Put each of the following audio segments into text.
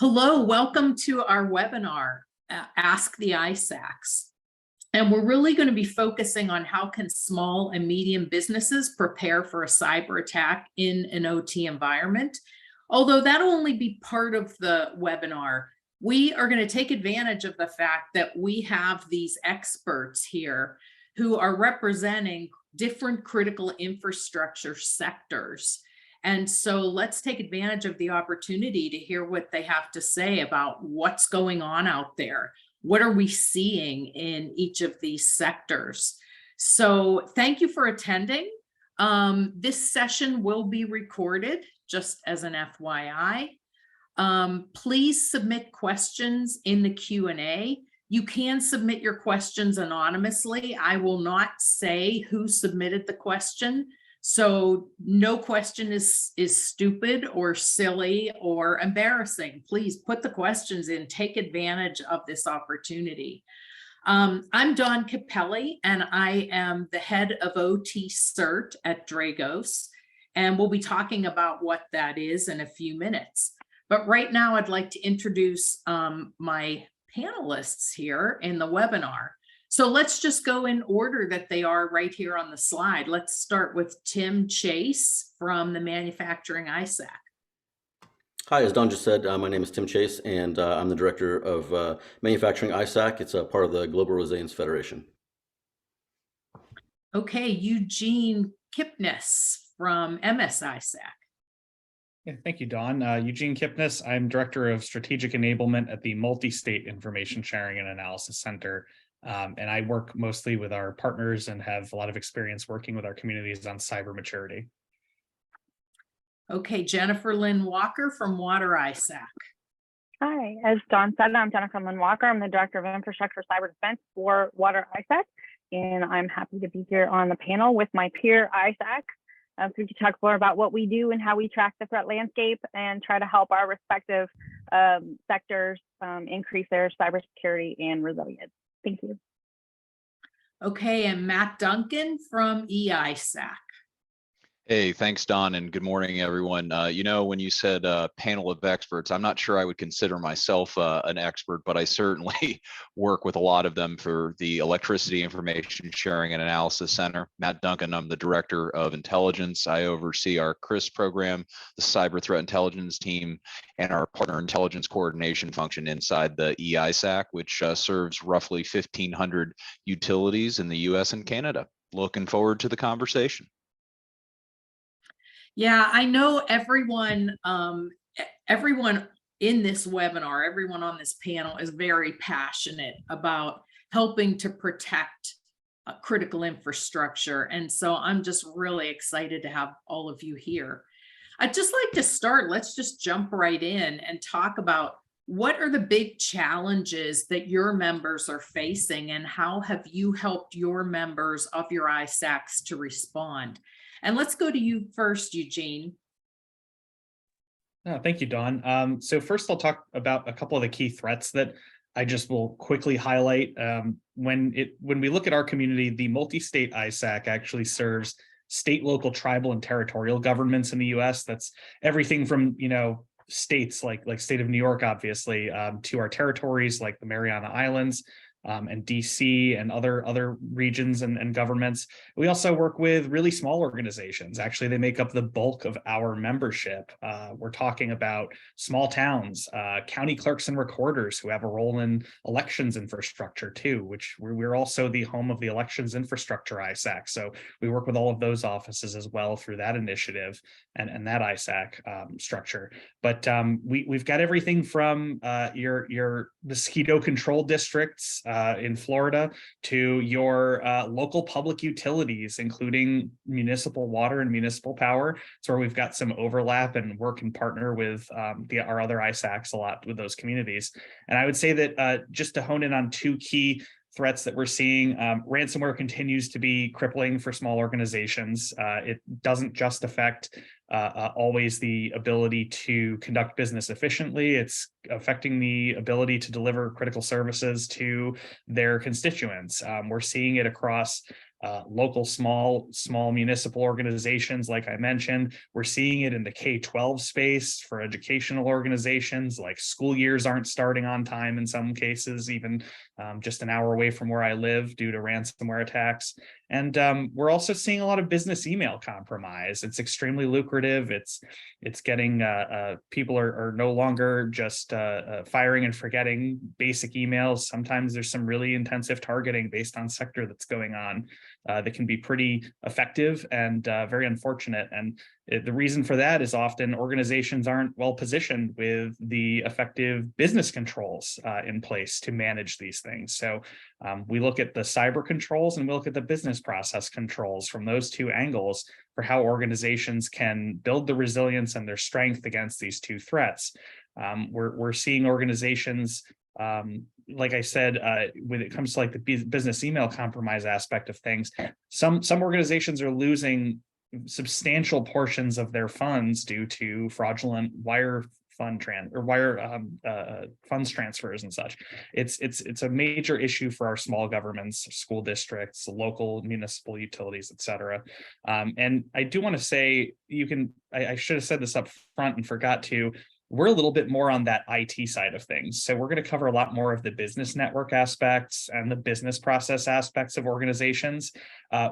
Hello, welcome to our webinar, Ask the ISACs. And we're really going to be focusing on how can small and medium businesses prepare for a cyber attack in an OT environment. Although that'll only be part of the webinar, we are going to take advantage of the fact that we have these experts here who are representing different critical infrastructure sectors. And so let's take advantage of the opportunity to hear what they have to say about what's going on out there. What are we seeing in each of these sectors? So thank you for attending. This session will be recorded, just as an FYI. Please submit questions in the Q&A. You can submit your questions anonymously. I will not say who submitted the question. So no question is stupid or silly or embarrassing. Please put the questions in, take advantage of this opportunity. I'm Dawn Capelli, and I am the head of OT-CERT at Dragos, and we'll be talking about what that is in a few minutes. But right now I'd like to introduce my panelists here in the webinar. So let's just go in order that they are right here on the slide. Let's start with Tim Chase from the Manufacturing ISAC. Hi, as Don just said, my name is Tim Chase, and I'm the director of Manufacturing ISAC. It's a part of the Global Resilience Federation. Okay, Eugene Kipnis from MS ISAC. Yeah, thank you, Don. Eugene Kipnis. I'm Director of Strategic Enablement at the Multi-State Information Sharing and Analysis Center. And I work mostly with our partners and have a lot of experience working with our communities on cyber maturity. Okay, Jennifer Lynn Walker from Water ISAC. Hi, as Don said, I'm Jennifer Lynn Walker. I'm the Director of Infrastructure Cyber Defense for Water ISAC, and I'm happy to be here on the panel with my peer ISAC. So we can talk more about what we do and how we track the threat landscape and try to help our respective sectors increase their cybersecurity and resilience. Thank you. Okay, and Matt Duncan from EISAC. Hey, thanks, Don, and good morning, everyone. You know, when you said panel of experts, I'm not sure I would consider myself an expert, but I certainly work with a lot of them for the Electricity Information Sharing and Analysis Center. Matt Duncan, I'm the Director of Intelligence. I oversee our CRIS program, the Cyber Threat Intelligence Team, and our Partner Intelligence Coordination function inside the EISAC, which serves roughly 1,500 utilities in the US and Canada. Looking forward to the conversation. Yeah, I know everyone in this webinar, everyone on this panel is very passionate about helping to protect critical infrastructure. And so I'm just really excited to have all of you here. I'd just like to start, let's just jump right in and talk about what are the big challenges that your members are facing and how have you helped your members of your ISACs to respond? And let's go to you first, Eugene. Thank you, Dawn. So first I'll talk about a couple of the key threats that I just will quickly highlight. When we look at our community, the multi-state ISAC actually serves state, local, tribal, and territorial governments in the US. That's everything from, states like state of New York, obviously, to our territories like the Mariana Islands, and DC and other regions and governments. We also work with really small organizations. Actually, they make up the bulk of our membership. We're talking about small towns, county clerks and recorders who have a role in elections infrastructure too, which we're also the home of the elections infrastructure ISAC. So we work with all of those offices as well through that initiative and that ISAC structure. But we've got everything from your mosquito control districts in Florida to your local public utilities, including municipal water and municipal power. It's where we've got some overlap and work and partner with our other ISACs a lot with those communities. And I would say that just to hone in on two key threats that we're seeing, ransomware continues to be crippling for small organizations. It doesn't just affect always the ability to conduct business efficiently. It's affecting the ability to deliver critical services to their constituents. We're seeing it across local small municipal organizations, like I mentioned. We're seeing it in the K-12 space for educational organizations, like school years aren't starting on time in some cases, even just an hour away from where I live due to ransomware attacks. And we're also seeing a lot of business email compromise. It's extremely lucrative. It's getting people are no longer just firing and forgetting basic emails. Sometimes there's some really intensive targeting based on sector that's going on that can be pretty effective and very unfortunate. And the reason for that is often organizations aren't well positioned with the effective business controls in place to manage these things. So we look at the cyber controls and we look at the business process controls from those two angles for how organizations can build the resilience and their strength against these two threats. We're seeing organizations, like I said, when it comes to like the business email compromise aspect of things, some organizations are losing substantial portions of their funds due to fraudulent funds transfers and such. It's a major issue for our small governments, school districts, local municipal utilities, et cetera. And I do want to say, I should have said this up front and forgot to, we're a little bit more on that IT side of things. So we're going to cover a lot more of the business network aspects and the business process aspects of organizations.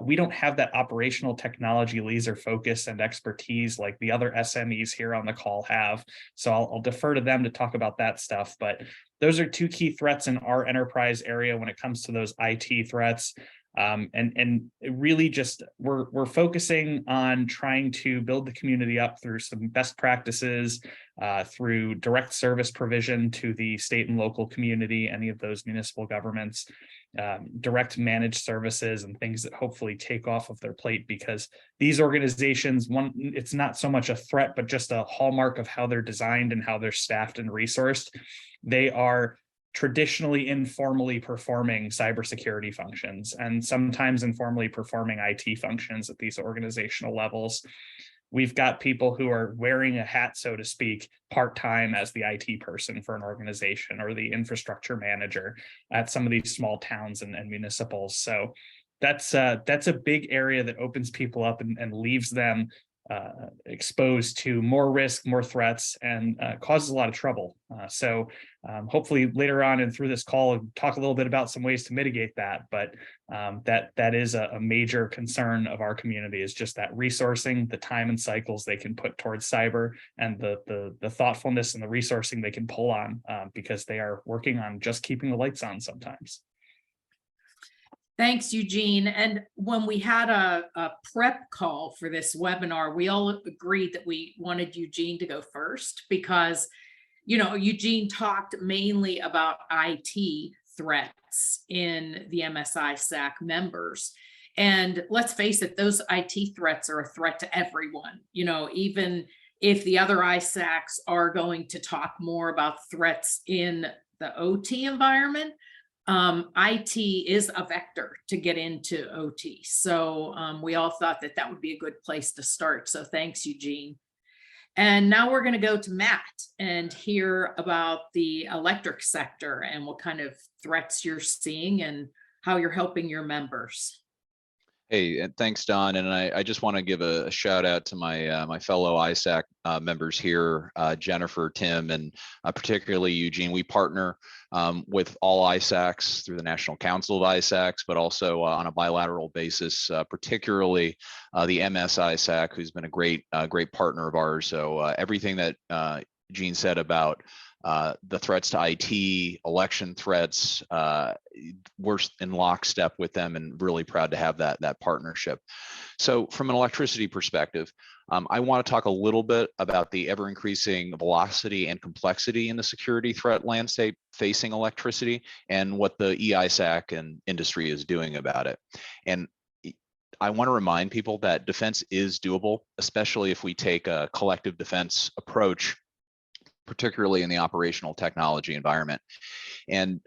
We don't have that operational technology laser focus and expertise like the other SMEs here on the call have. So I'll defer to them to talk about that stuff. But those are two key threats in our enterprise area when it comes to those IT threats. And really just we're focusing on trying to build the community up through some best practices, through direct service provision to the state and local community, any of those municipal governments, direct managed services and things that hopefully take off of their plate, because these organizations, it's not so much a threat, but just a hallmark of how they're designed and how they're staffed and resourced. They are traditionally informally performing cybersecurity functions and sometimes informally performing IT functions at these organizational levels. We've got people who are wearing a hat, so to speak, part-time as the IT person for an organization or the infrastructure manager at some of these small towns and municipals. So that's a big area that opens people up and leaves them exposed to more risk, more threats, and causes a lot of trouble. So hopefully later on and through this call, I'll talk a little bit about some ways to mitigate that. But that is a major concern of our community, is just that resourcing, the time and cycles they can put towards cyber, and the thoughtfulness and the resourcing they can pull on because they are working on just keeping the lights on sometimes. Thanks, Eugene. And when we had a prep call for this webinar, we all agreed that we wanted Eugene to go first because, Eugene talked mainly about IT threats in the MS-ISAC members. And let's face it, those IT threats are a threat to everyone. Even if the other ISACs are going to talk more about threats in the OT environment, IT is a vector to get into OT. So we all thought that would be a good place to start. So thanks, Eugene. And now we're going to go to Matt and hear about the electric sector and what kind of threats you're seeing and how you're helping your members. Hey, and thanks, Don. And I just want to give a shout out to my fellow ISAC members here, Jennifer, Tim, and particularly Eugene. We partner with all ISACs through the National Council of ISACs, but also on a bilateral basis, particularly the MS ISAC, who's been a great partner of ours. So everything that Gene said about the threats to IT, election threats, we're in lockstep with them and really proud to have that partnership. So from an electricity perspective, I want to talk a little bit about the ever increasing velocity and complexity in the security threat landscape facing electricity and what the EISAC and industry is doing about it. And I want to remind people that defense is doable, especially if we take a collective defense approach, particularly in the operational technology environment. And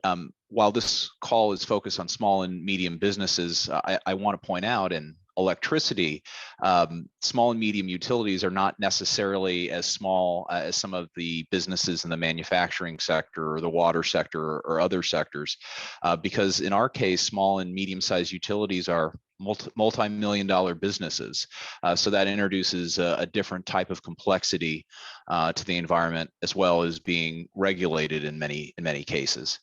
while this call is focused on small and medium businesses, I want to point out in electricity, small and medium utilities are not necessarily as small as some of the businesses in the manufacturing sector or the water sector or other sectors, because in our case, small and medium-sized utilities are multi-million-dollar businesses. So that introduces a different type of complexity to the environment, as well as being regulated in many cases.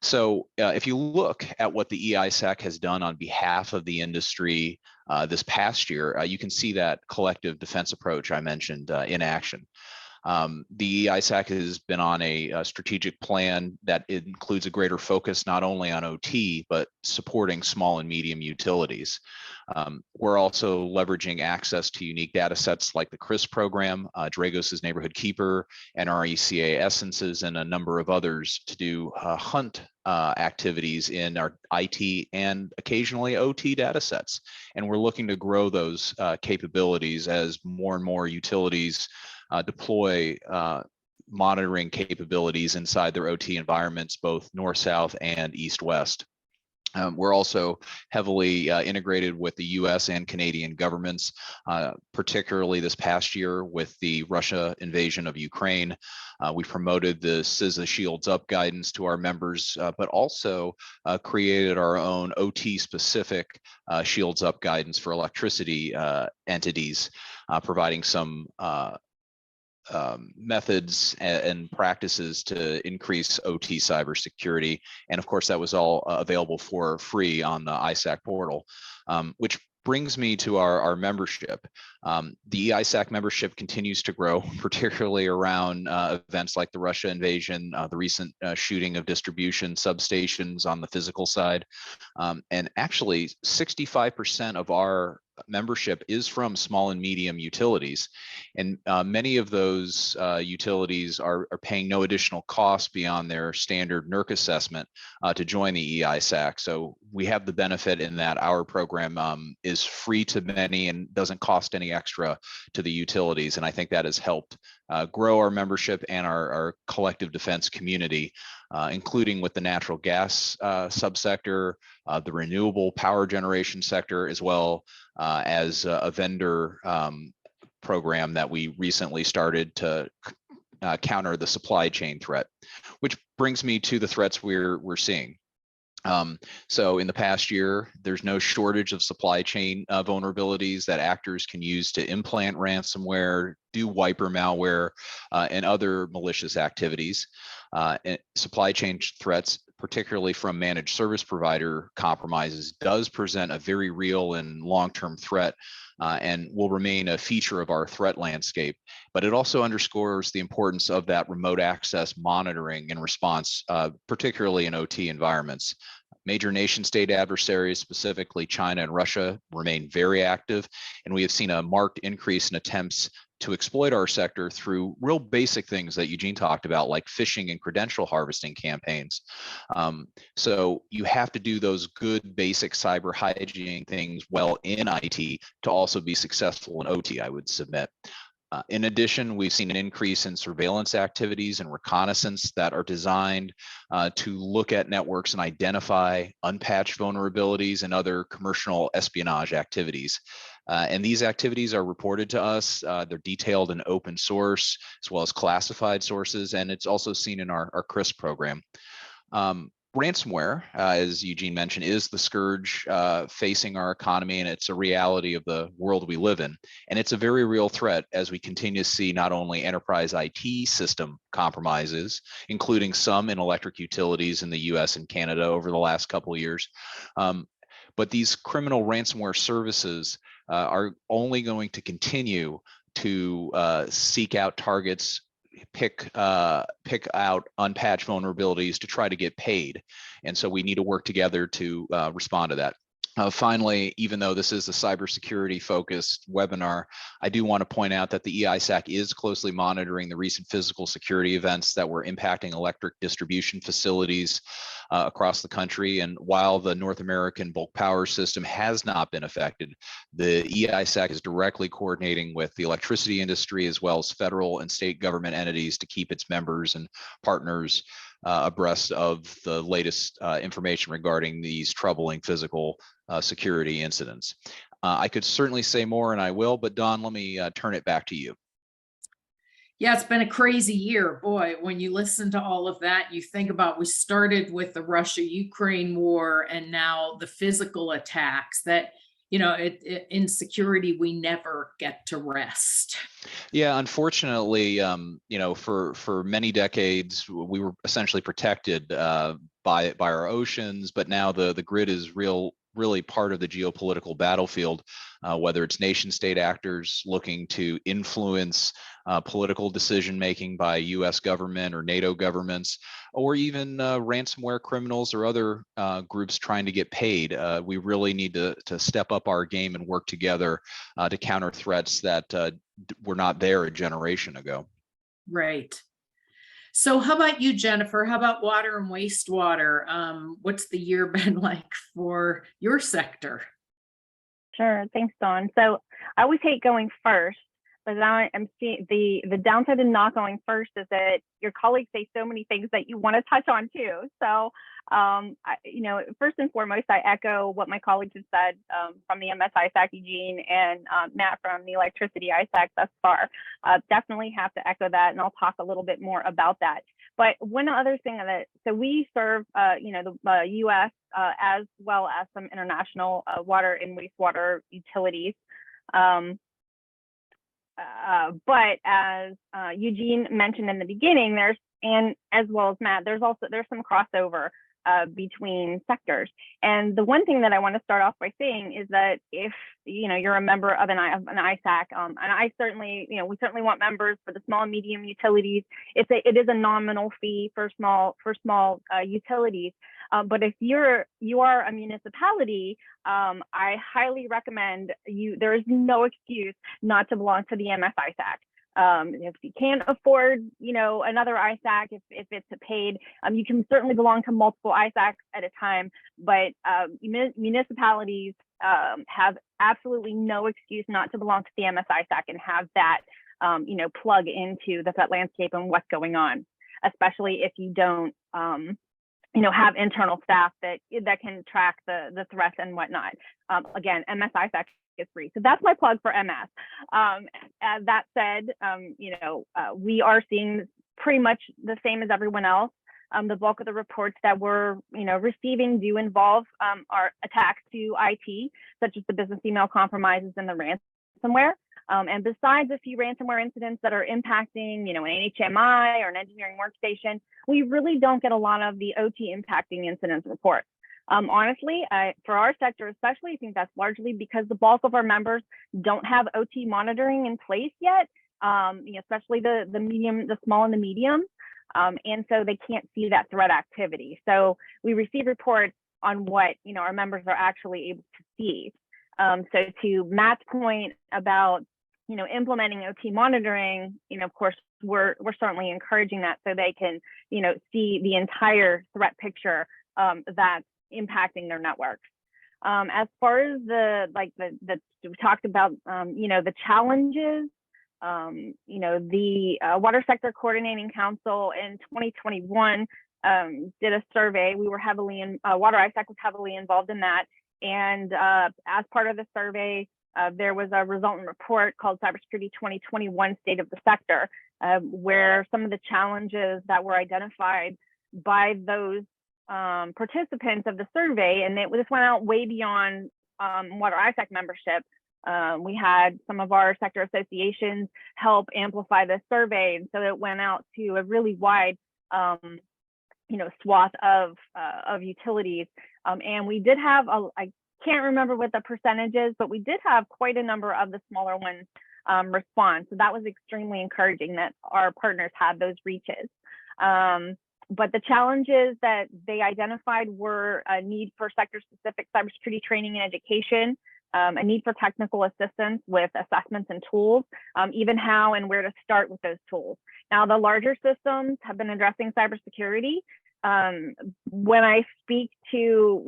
So if you look at what the EISAC has done on behalf of the industry this past year, you can see that collective defense approach I mentioned in action. The EISAC has been on a strategic plan that includes a greater focus not only on OT, but supporting small and medium utilities. We're also leveraging access to unique data sets like the CRIS program, Dragos' Neighborhood Keeper, NRECA Essences, and a number of others to do hunt activities in our IT and occasionally OT data sets. And we're looking to grow those capabilities as more and more utilities deploy monitoring capabilities inside their OT environments, both north, south, and east, west. We're also heavily integrated with the US and Canadian governments, particularly this past year with the Russia invasion of Ukraine. We promoted the CISA Shields Up guidance to our members, but also created our own OT specific Shields Up guidance for electricity entities, providing some methods and practices to increase OT cybersecurity. And of course, that was all available for free on the ISAC portal, which brings me to our membership. The EISAC membership continues to grow, particularly around events like the Russia invasion, the recent shooting of distribution substations on the physical side. And actually 65% of our membership is from small and medium utilities. And many of those utilities are paying no additional cost beyond their standard NERC assessment to join the EISAC. So we have the benefit in that our program is free to many and doesn't cost any extra to the utilities. And I think that has helped grow our membership and our collective defense community, including with the natural gas subsector, the renewable power generation sector, as well as a vendor program that we recently started to counter the supply chain threat, which brings me to the threats we're seeing. So in the past year, there's no shortage of supply chain vulnerabilities that actors can use to implant ransomware, do wiper malware, and other malicious activities. And supply chain threats, particularly from managed service provider compromises, does present a very real and long-term threat and will remain a feature of our threat landscape. But it also underscores the importance of that remote access monitoring and response, particularly in OT environments. Major nation state adversaries, specifically China and Russia, remain very active, and we have seen a marked increase in attempts to exploit our sector through real basic things that Eugene talked about, like phishing and credential harvesting campaigns. So you have to do those good basic cyber hygiene things well in IT to also be successful in OT, I would submit. In addition, we've seen an increase in surveillance activities and reconnaissance that are designed to look at networks and identify unpatched vulnerabilities and other commercial espionage activities. And these activities are reported to us. They're detailed in open source as well as classified sources, and it's also seen in our CRIS program. Ransomware, as Eugene mentioned, is the scourge facing our economy, and it's a reality of the world we live in. And it's a very real threat as we continue to see not only enterprise IT system compromises, including some in electric utilities in the US and Canada over the last couple of years, but these criminal ransomware services are only going to continue to seek out targets, pick out unpatched vulnerabilities to try to get paid. And so we need to work together to respond to that. Finally, even though this is a cybersecurity focused webinar, I do want to point out that the EISAC is closely monitoring the recent physical security events that were impacting electric distribution facilities across the country. And while the North American bulk power system has not been affected, the EISAC is directly coordinating with the electricity industry as well as federal and state government entities to keep its members and partners abreast of the latest information regarding these troubling physical security incidents. I could certainly say more, and I will, but Don, let me turn it back to you. Yeah, it's been a crazy year. Boy, when you listen to all of that, you think about, we started with the Russia-Ukraine war and now the physical attacks that, in security, we never get to rest. Yeah, unfortunately, for many decades, we were essentially protected by our oceans, but now the grid is really part of the geopolitical battlefield, whether it's nation state actors looking to influence political decision making by US government or NATO governments, or even ransomware criminals or other groups trying to get paid. We really need to step up our game and work together to counter threats that were not there a generation ago. Right. So how about you, Jennifer? How about water and wastewater? What's the year been like for your sector? Sure. Thanks, Dawn. So I always hate going first, but now I'm seeing the downside of not going first is that your colleagues say so many things that you want to touch on too. So, first and foremost, I echo what my colleagues have said from the MS ISAC, Eugene, and Matt from the electricity ISAC thus far. Definitely have to echo that, and I'll talk a little bit more about that. But one other thing so we serve, the U.S. As well as some international water and wastewater utilities. But as Eugene mentioned in the beginning, and as well as Matt, there's some crossover between sectors. And the one thing that I want to start off by saying is that if you're a member of an ISAC, and I certainly, we certainly want members for the small and medium utilities. It is a nominal fee for small utilities. But if you are a municipality, I highly recommend you. There is no excuse not to belong to the MS ISAC. If you can't afford, another ISAC, if it's paid, you can certainly belong to multiple ISACs at a time. But municipalities have absolutely no excuse not to belong to the MS ISAC and have that, plug into the threat landscape and what's going on, especially if you don't, have internal staff that can track the threats and whatnot. Again, MS ISAC is free. So that's my plug for MS. That said, we are seeing pretty much the same as everyone else. The bulk of the reports that we're receiving do involve our attacks to IT, such as the business email compromises and the ransomware. And besides a few ransomware incidents that are impacting, an HMI or an engineering workstation, we really don't get a lot of the OT impacting incidents reports. Honestly, for our sector especially, I think that's largely because the bulk of our members don't have OT monitoring in place yet, especially the small and the medium. And so they can't see that threat activity. So we receive reports on what our members are actually able to see. So to Matt's point about implementing OT monitoring, of course, we're certainly encouraging that so they can see the entire threat picture that's impacting their networks. As far as we talked about, the challenges. The Water Sector Coordinating Council in 2021 did a survey. We were Water ISAC was heavily involved in that. And as part of the survey, there was a resultant report called Cybersecurity 2021 State of the Sector, where some of the challenges that were identified by those participants of the survey, and this went out way beyond Water ISAC membership. We had some of our sector associations help amplify the survey, and so it went out to a really wide, swath of utilities. And we did have I can't remember what the percentage is, but we did have quite a number of the smaller ones respond. So that was extremely encouraging that our partners had those reaches. But the challenges that they identified were a need for sector-specific cybersecurity training and education, a need for technical assistance with assessments and tools, even how and where to start with those tools. Now, the larger systems have been addressing cybersecurity. When I speak to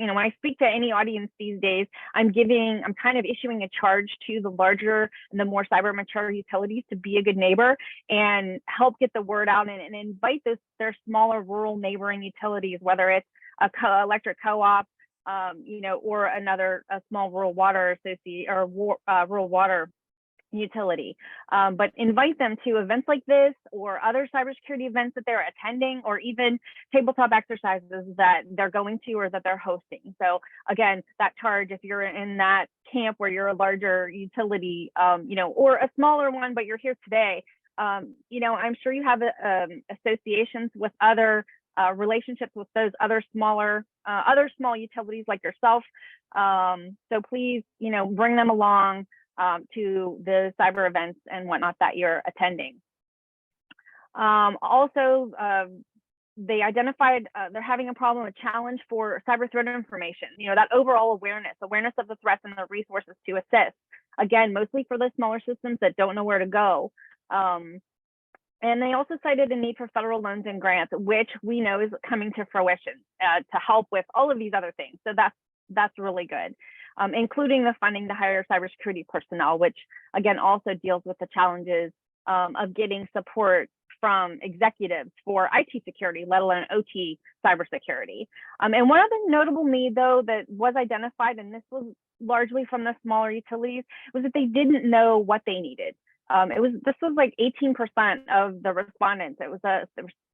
any audience these days, I'm kind of issuing a charge to the larger and the more cyber mature utilities to be a good neighbor and help get the word out and invite their smaller rural neighboring utilities, whether it's electric co-op, or a small rural water association or rural water utility, but invite them to events like this or other cybersecurity events that they're attending, or even tabletop exercises that they're going to or that they're hosting. So again, that charge, if you're in that camp where you're a larger utility, or a smaller one, but you're here today, I'm sure you have associations with other relationships with those other small utilities like yourself. So please, bring them along to the cyber events and whatnot that you're attending. Also, they identified they're having a problem, a challenge for cyber threat information, that overall awareness of the threats and the resources to assist. Again, mostly for the smaller systems that don't know where to go. And they also cited a need for federal loans and grants, which we know is coming to fruition to help with all of these other things. So that's really good, including the funding to hire cybersecurity personnel, which again also deals with the challenges of getting support from executives for IT security, let alone OT cybersecurity. And one other notable need, though, that was identified, and this was largely from the smaller utilities, was that they didn't know what they needed. This was like 18% of the respondents. There were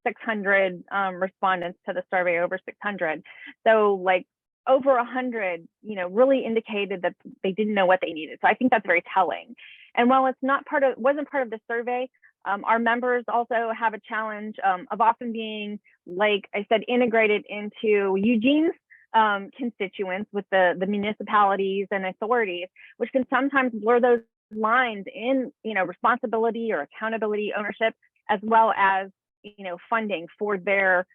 600 respondents to the survey, over 600. So like over 100, really indicated that they didn't know what they needed. So I think that's very telling. And while wasn't part of the survey, our members also have a challenge of often being, like I said, integrated into Eugene's constituents with the municipalities and authorities, which can sometimes blur those lines in responsibility or accountability, ownership, as well as funding for their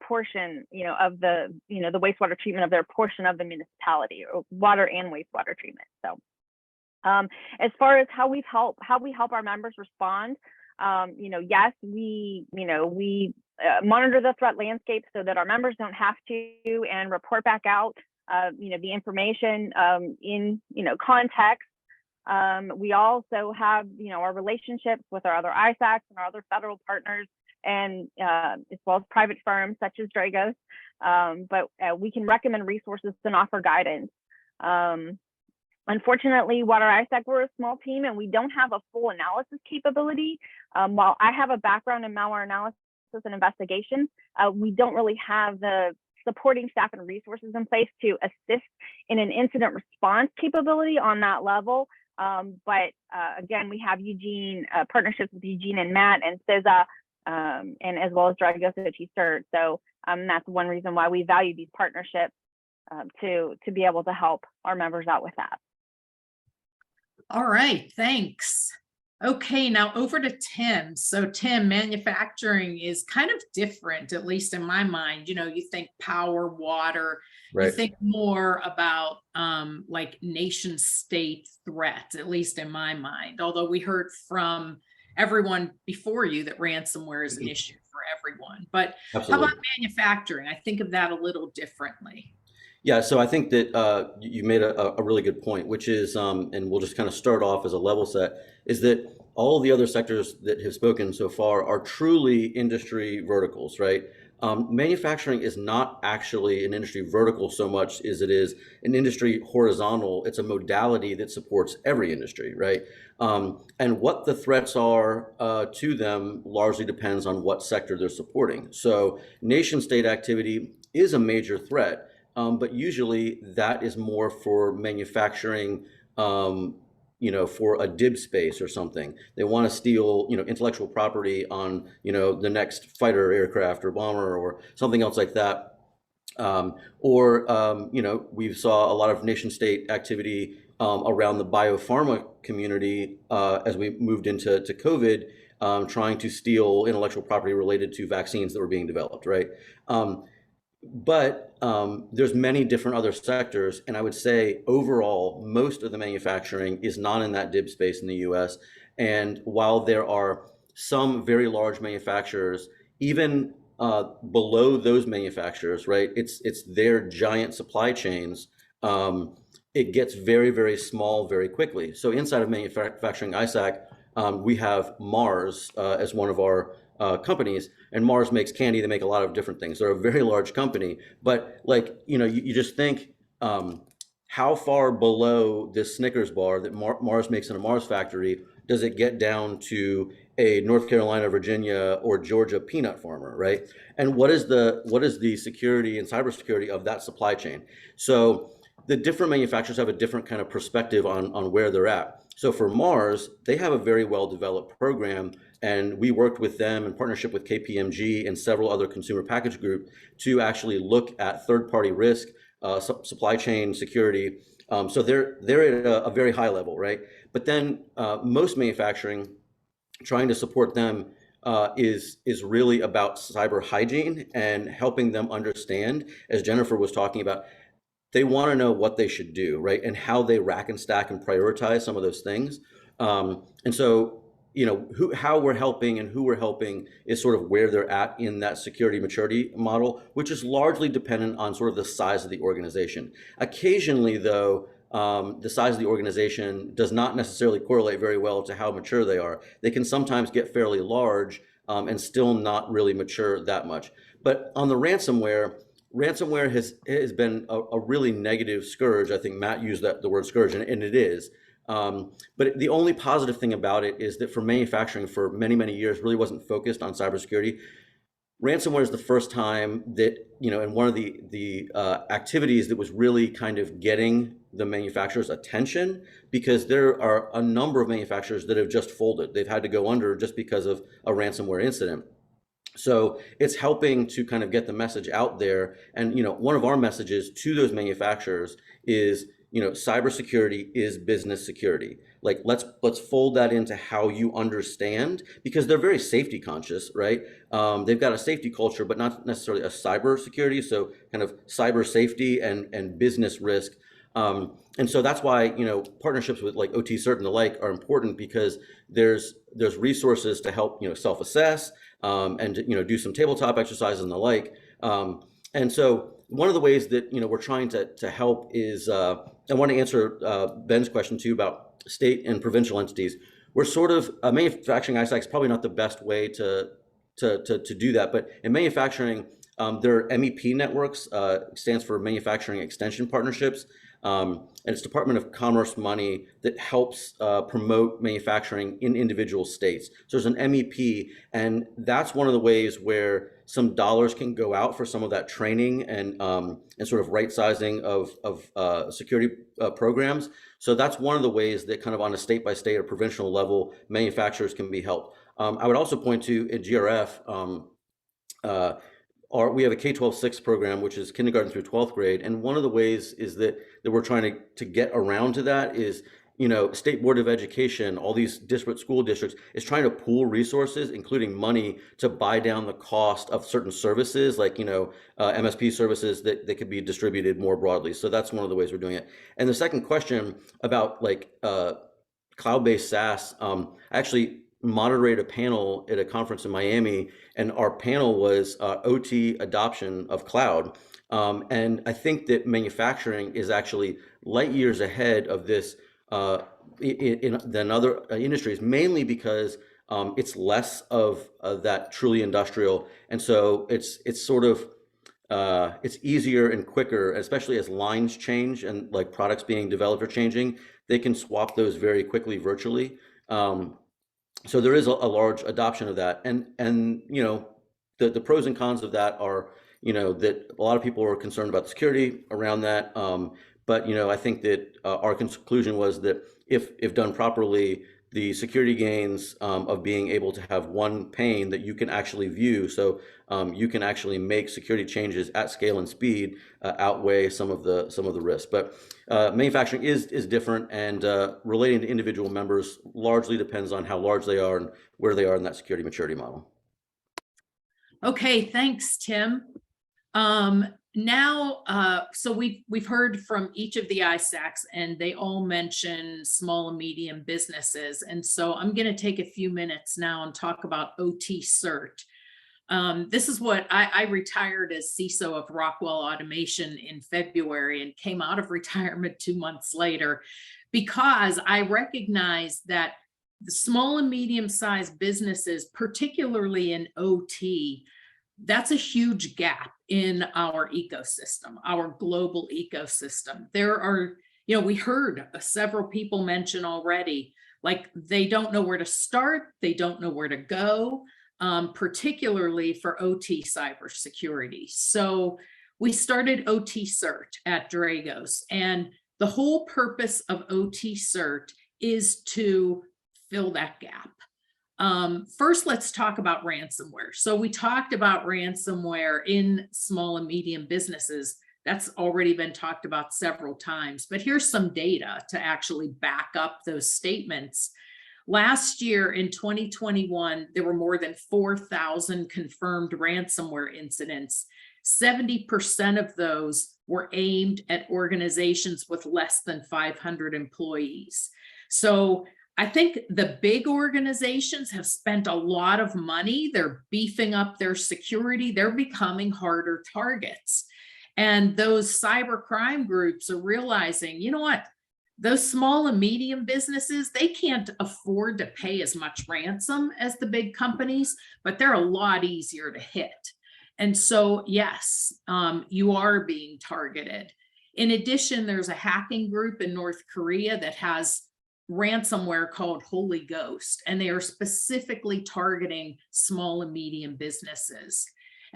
portion of the the wastewater treatment of their portion of the municipality, or water and wastewater treatment. So as far as how we help our members respond, yes, we monitor the threat landscape so that our members don't have to, and report back out the information in context. We also have, our relationships with our other ISACs and our other federal partners, and as well as private firms such as Dragos. But we can recommend resources and offer guidance. Unfortunately, Water ISAC, we're a small team and we don't have a full analysis capability. While I have a background in malware analysis and investigation, we don't really have the supporting staff and resources in place to assist in an incident response capability on that level. But again, we have Eugene, partnerships with Eugene and Matt and CISA, and as well as Dragos OT-CERT. So that's one reason why we value these partnerships, to be able to help our members out with that. All right, thanks. Okay, now over to Tim. So Tim, manufacturing is kind of different, at least in my mind. You think power, water, Right. you think more about like nation state threats, at least in my mind. Although we heard from everyone before you that ransomware is an issue for everyone. But Absolutely. how about manufacturing? I think of that a little differently. Yeah, so I think that you made a really good point, which is, and we'll just kind of start off as a level set, is that all the other sectors that have spoken so far are truly industry verticals, right? Manufacturing is not actually an industry vertical so much as it is an industry horizontal. It's a modality that supports every industry, right? And what the threats are to them largely depends on what sector they're supporting. So nation state activity is a major threat. But usually that is more for manufacturing, for a dib space or something. They want to steal, intellectual property on, the next fighter aircraft or bomber or something else like that. We saw a lot of nation state activity around the biopharma community as we moved into COVID, trying to steal intellectual property related to vaccines that were being developed, right? But there's many different other sectors, and I would say overall, most of the manufacturing is not in that DIB space in the US. And while there are some very large manufacturers, even below those manufacturers, right, it's their giant supply chains, it gets very, very small very quickly. So inside of manufacturing ISAC, we have Mars as one of our companies, and Mars makes candy. They make a lot of different things. They're a very large company, but you just think how far below this Snickers bar that Mars makes in a Mars factory does it get down to a North Carolina, Virginia, or Georgia peanut farmer, right? And what is the security and cybersecurity of that supply chain? So the different manufacturers have a different kind of perspective on where they're at. So for Mars, they have a very well-developed program, and we worked with them in partnership with KPMG and several other consumer package group to actually look at third-party risk, supply chain security. So they're at a very high level, right? But then most manufacturing, trying to support them is really about cyber hygiene and helping them understand, as Jennifer was talking about, they want to know what they should do, right? And how they rack and stack and prioritize some of those things. And so, you know, how we're helping and who we're helping is sort of where they're at in that security maturity model, which is largely dependent on sort of the size of the organization. Occasionally, though, the size of the organization does not necessarily correlate very well to how mature they are. They can sometimes get fairly large and still not really mature that much. But on the ransomware has been a really negative scourge. I think Matt used the word scourge, and it is. But the only positive thing about it is that for manufacturing for many, many years really wasn't focused on cybersecurity. Ransomware is the first time that, you know, and one of the activities that was really kind of getting the manufacturers' attention, because there are a number of manufacturers that have just folded. They've had to go under just because of a ransomware incident. So it's helping to kind of get the message out there. And, you know, one of our messages to those manufacturers is, you know, cybersecurity is business security. Like, let's fold that into how you understand, because they're very safety conscious, right? They've got a safety culture, but not necessarily a cyber security. So kind of cyber safety and business risk. And so that's why, you know, partnerships with like OT-CERT and the like are important, because there's resources to help, you know, self-assess and, you know, do some tabletop exercises and the like. And so one of the ways that, you know, we're trying to help is, I want to answer Ben's question too about state and provincial entities. We're sort of, manufacturing ISAC is probably not the best way to do that, but in manufacturing, there are MEP networks, stands for Manufacturing Extension Partnerships. And it's Department of Commerce money that helps promote manufacturing in individual states. So there's an MEP, and that's one of the ways where some dollars can go out for some of that training and sort of right sizing of security programs. So that's one of the ways that kind of on a state by state or provincial level, manufacturers can be helped. I would also point to at GRF, we have a K-12-6 program, which is kindergarten through 12th grade. And one of the ways is that we're trying to get around to that is, you know, State Board of Education, all these disparate school districts is trying to pool resources, including money, to buy down the cost of certain services, like, you know, MSP services that could be distributed more broadly. So that's one of the ways we're doing it. And the second question about like cloud-based SaaS, actually moderated a panel at a conference in Miami, and our panel was OT adoption of cloud. And I think that manufacturing is actually light years ahead of this than other industries, mainly because it's less of that truly industrial. And so it's sort of, it's easier and quicker, especially as lines change and like products being developed or changing, they can swap those very quickly virtually. So there is a large adoption of that, and you know, the pros and cons of that are, you know, that a lot of people are concerned about the security around that, but you know, I think that our conclusion was that if done properly, the security gains of being able to have one pane that you can actually view, so you can actually make security changes at scale and speed, outweigh some of the risks. But manufacturing is different, and relating to individual members largely depends on how large they are and where they are in that security maturity model. Okay, thanks, Tim. Now, so we've heard from each of the ISACs, and they all mention small and medium businesses. And so I'm going to take a few minutes now and talk about OT-CERT. This is what I retired as CISO of Rockwell Automation in February and came out of retirement 2 months later, because I recognize that the small and medium-sized businesses, particularly in OT, that's a huge gap in our ecosystem, our global ecosystem. There are, you know, we heard several people mention already, Like they don't know where to start, they don't know where to go, particularly for OT cybersecurity. So we started OT-CERT at Dragos, and the whole purpose of OT-CERT is to fill that gap. First, let's talk about ransomware. So we talked about ransomware in small and medium businesses. That's already been talked about several times, but here's some data to actually back up those statements. Last year in 2021, there were more than 4,000 confirmed ransomware incidents. 70% of those were aimed at organizations with less than 500 employees. So I think the big organizations have spent a lot of money. They're beefing up their security. They're becoming harder targets. And those cyber crime groups are realizing, you know what? Those small and medium businesses, they can't afford to pay as much ransom as the big companies, but they're a lot easier to hit. And so, yes, you are being targeted. In addition, there's a hacking group in North Korea that has ransomware called Holy Ghost, and they are specifically targeting small and medium businesses.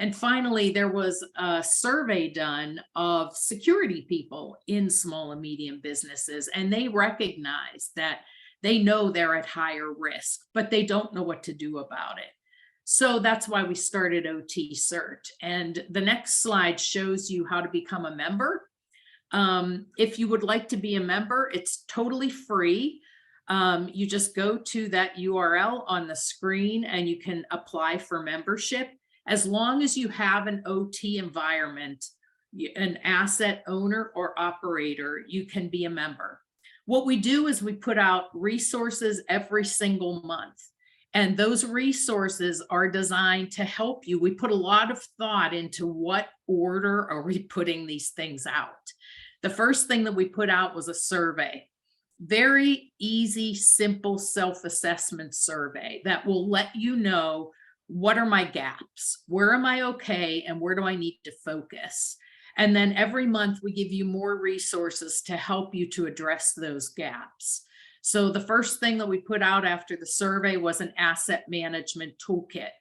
And finally, there was a survey done of security people in small and medium businesses, and they recognize that they know they're at higher risk, but they don't know what to do about it. So that's why we started OT-CERT. And the next slide shows you how to become a member. If you would like to be a member, it's totally free. You just go to that URL on the screen and you can apply for membership. As long as you have an OT environment, an asset owner or operator, you can be a member. What we do is we put out resources every single month, and those resources are designed to help you. We put a lot of thought into what order are we putting these things out. The first thing that we put out was a survey. Very easy, simple self-assessment survey that will let you know, what are my gaps? Where am I okay? And where do I need to focus? And then every month we give you more resources to help you to address those gaps. So the first thing that we put out after the survey was an asset management toolkit.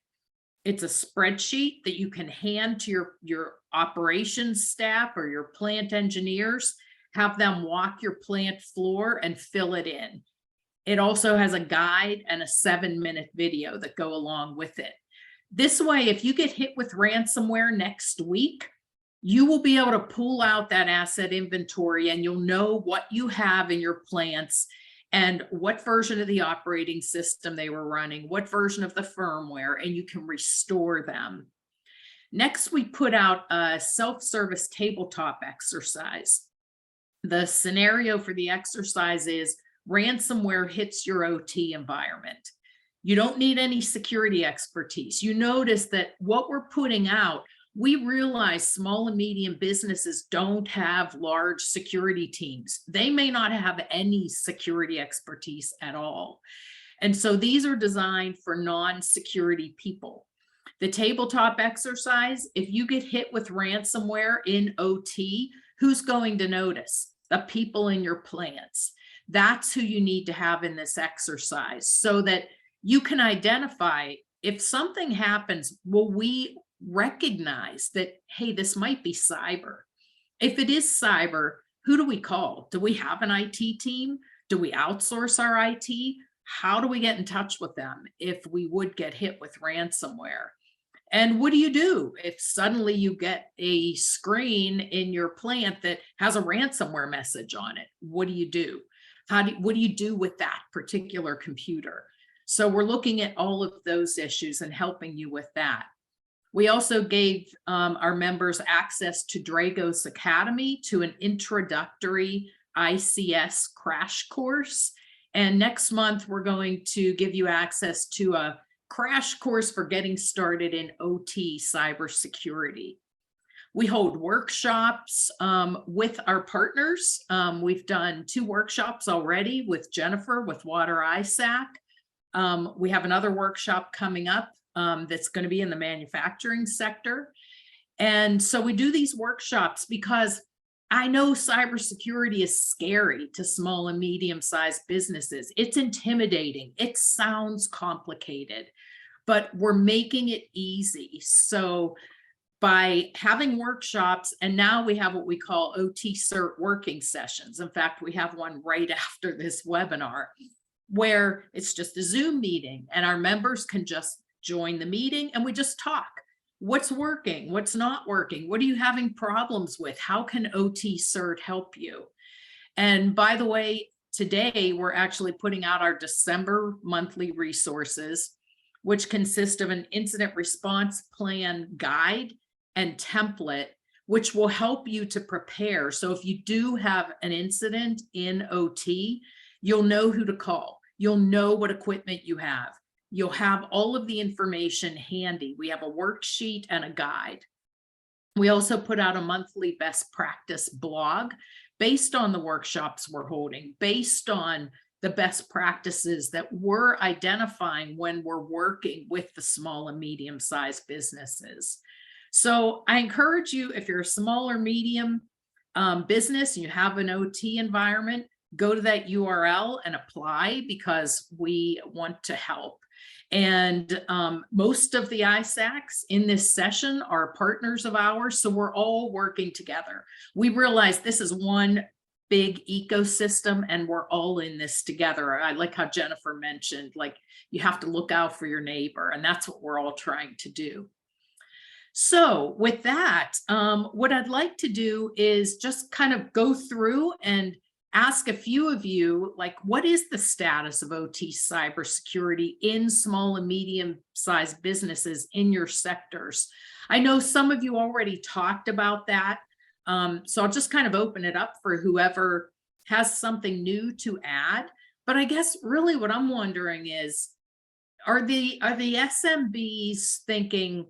It's a spreadsheet that you can hand to your operations staff or your plant engineers, have them walk your plant floor and fill it in. It also has a guide and a 7-minute video that go along with it. This way, if you get hit with ransomware next week, you will be able to pull out that asset inventory and you'll know what you have in your plants and what version of the operating system they were running, what version of the firmware, and you can restore them. Next, we put out a self-service tabletop exercise. The scenario for the exercise is ransomware hits your OT environment. You don't need any security expertise. You notice that what we're putting out, we realize small and medium businesses don't have large security teams. They may not have any security expertise at all. And so these are designed for non-security people. The tabletop exercise, if you get hit with ransomware in OT, who's going to notice? The people in your plants. That's who you need to have in this exercise so that you can identify if something happens, will we recognize that, hey, this might be cyber? If it is cyber, who do we call? Do we have an IT team? Do we outsource our IT? How do we get in touch with them if we would get hit with ransomware? And what do you do if suddenly you get a screen in your plant that has a ransomware message on it? What do you do? What do you do with that particular computer? So we're looking at all of those issues and helping you with that. We also gave our members access to Dragos Academy, to an introductory ICS crash course. And next month, we're going to give you access to a crash course for getting started in OT cybersecurity. We hold workshops with our partners. We've done 2 workshops already with Jennifer with Water ISAC. We have another workshop coming up that's going to be in the manufacturing sector. And so we do these workshops because I know cybersecurity is scary to small and medium-sized businesses. It's intimidating. It sounds complicated, but we're making it easy. So by having workshops, and now we have what we call OT-CERT working sessions. In fact, we have one right after this webinar where it's just a Zoom meeting and our members can just join the meeting and we just talk. What's working? What's not working? What are you having problems with? How can OT-CERT help you? And by the way, today we're actually putting out our December monthly resources, which consist of an incident response plan guide and template, which will help you to prepare. So if you do have an incident in OT, you'll know who to call. You'll know what equipment you have. You'll have all of the information handy. We have a worksheet and a guide. We also put out a monthly best practice blog based on the workshops we're holding, based on the best practices that we're identifying when we're working with the small and medium-sized businesses. So I encourage you, if you're a small or medium business and you have an OT environment, go to that URL and apply because we want to help. And most of the ISACs in this session are partners of ours, so we're all working together. We realize this is one big ecosystem and we're all in this together. I like how Jennifer mentioned, like, you have to look out for your neighbor, and that's what we're all trying to do. So with that, what I'd like to do is just kind of go through and ask a few of you, like, what is the status of OT cybersecurity in small and medium-sized businesses in your sectors? I know some of you already talked about that. So I'll just kind of open it up for whoever has something new to add. But I guess really what I'm wondering is, are the SMBs thinking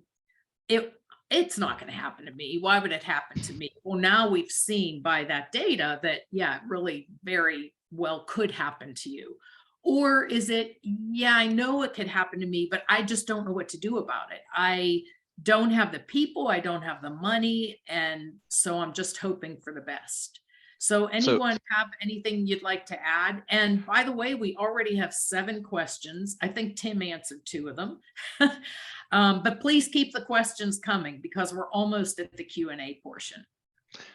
it's not going to happen to me? Why would it happen to me? Well, now we've seen by that data that, yeah, it really very well could happen to you. Or is it, yeah, I know it could happen to me, but I just don't know what to do about it. I don't have the people, I don't have the money, and so I'm just hoping for the best. So anyone have anything you'd like to add? And by the way, we already have 7 questions. I think Tim answered 2 of them. But please keep the questions coming because we're almost at the Q&A portion.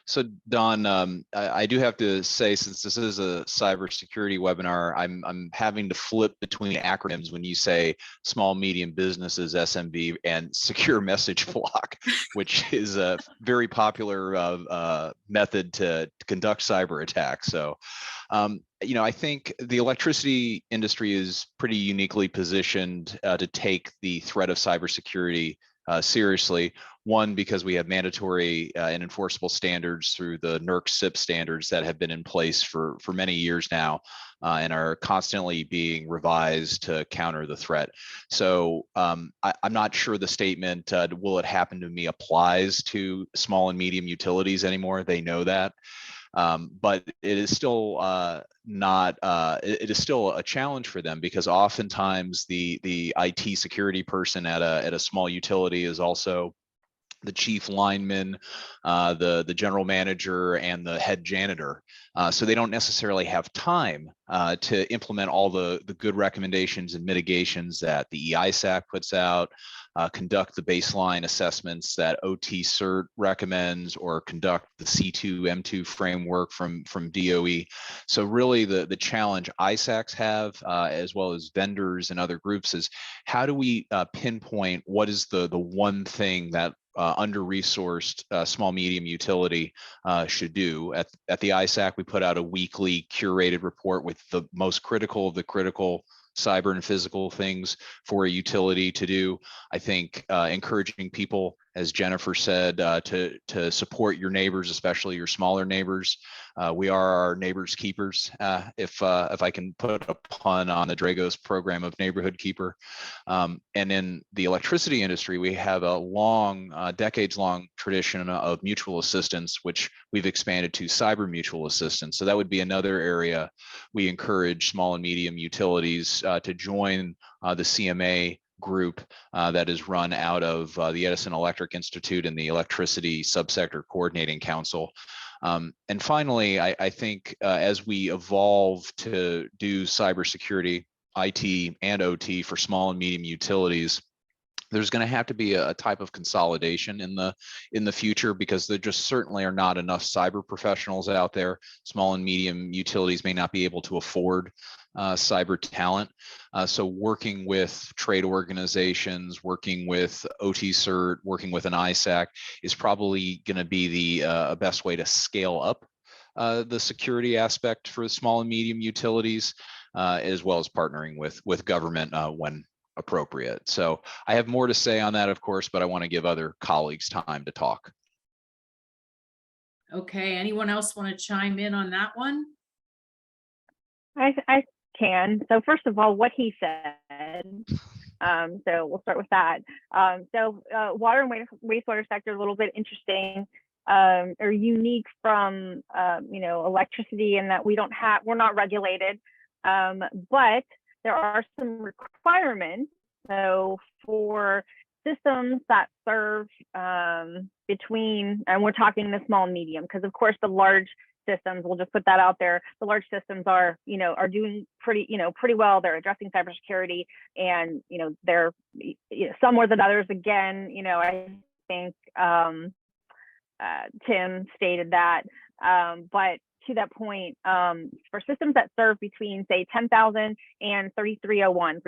So Don, I do have to say, since this is a cybersecurity webinar, I'm having to flip between acronyms when you say small, medium businesses, SMB, and secure message block, which is a very popular method to conduct cyber attacks. So, you know, I think the electricity industry is pretty uniquely positioned to take the threat of cybersecurity seriously. One, because we have mandatory and enforceable standards through the NERC CIP standards that have been in place for many years now and are constantly being revised to counter the threat. So I'm not sure the statement, will it happen to me, applies to small and medium utilities anymore. They know that. But it is still it is still a challenge for them, because oftentimes the IT security person at a small utility is also the chief lineman, the general manager, and the head janitor. So they don't necessarily have time to implement all the good recommendations and mitigations that the EISAC puts out, conduct the baseline assessments that OT-CERT recommends, or conduct the C2 M2 framework from DOE. So really the challenge ISACs have, as well as vendors and other groups, is how do we pinpoint what is the one thing that under-resourced small medium utility should do. At the ISAC, we put out a weekly curated report with the most critical of the critical cyber and physical things for a utility to do. I think encouraging people, as Jennifer said, to support your neighbors, especially your smaller neighbors. We are our neighbors' keepers, if I can put a pun on the Dragos program of neighborhood keeper. And in the electricity industry, we have a long, decades-long tradition of mutual assistance, which we've expanded to cyber mutual assistance. So that would be another area we encourage small and medium utilities to join the CMA group that is run out of the Edison Electric Institute and the Electricity Subsector Coordinating Council. And finally, I think as we evolve to do cybersecurity, IT and OT for small and medium utilities, there's going to have to be a type of consolidation in the future, because there just certainly are not enough cyber professionals out there. Small and medium utilities may not be able to afford cyber talent. So working with trade organizations, working with OT-CERT, working with an ISAC is probably going to be the best way to scale up the security aspect for small and medium utilities, as well as partnering with government when appropriate. So I have more to say on that, of course, but I want to give other colleagues time to talk. Okay, anyone else want to chime in on that one? I can. So first of all, what he said. So we'll start with that. Water and wastewater sector is a little bit interesting or unique from electricity in that we're not regulated, but there are some requirements. So for systems that serve between, and we're talking the small and medium, because of course the large systems, we'll just put that out there. The large systems are doing pretty well. They're addressing cybersecurity, and they're some more than others. Again, I think Tim stated that, but to that point, for systems that serve between, say, 10,000 and 3,301,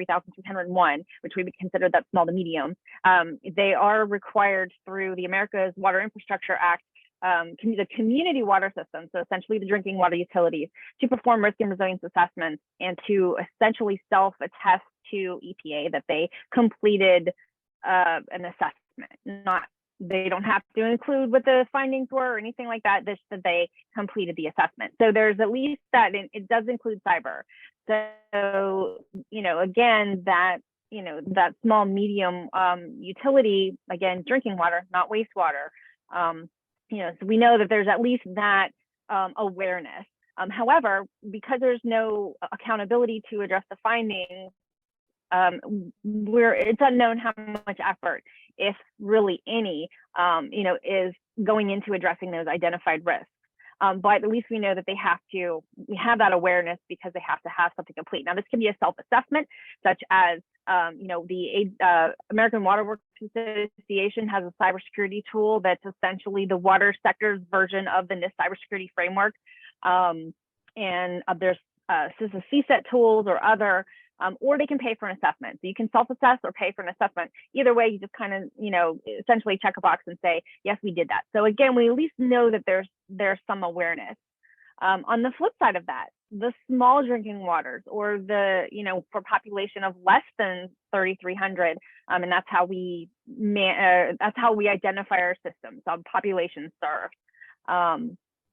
which we would consider that small to medium, they are required through the America's Water Infrastructure Act, the community water system, so essentially the drinking water utilities, to perform risk and resilience assessments and to essentially self-attest to EPA that they completed an assessment. They don't have to include what the findings were or anything like that, just that they completed the assessment. So there's at least that, and it does include cyber. So, again, that small, medium utility, again, drinking water, not wastewater. So we know that there's at least that awareness. However, because there's no accountability to address the findings, it's unknown how much effort, if really any, is going into addressing those identified risks. But at least we know that we have that awareness because they have to have something complete. Now, this can be a self-assessment, such as, the American Water Works Association has a cybersecurity tool that's essentially the water sector's version of the NIST cybersecurity framework. And there's CSET tools or other, or they can pay for an assessment. So you can self-assess or pay for an assessment. Either way, you just kind of, essentially check a box and say, yes, we did that. So again, we at least know that there's some awareness. On the flip side of that, the small drinking waters, or for population of less than 3,300, and that's how we identify our systems on population served.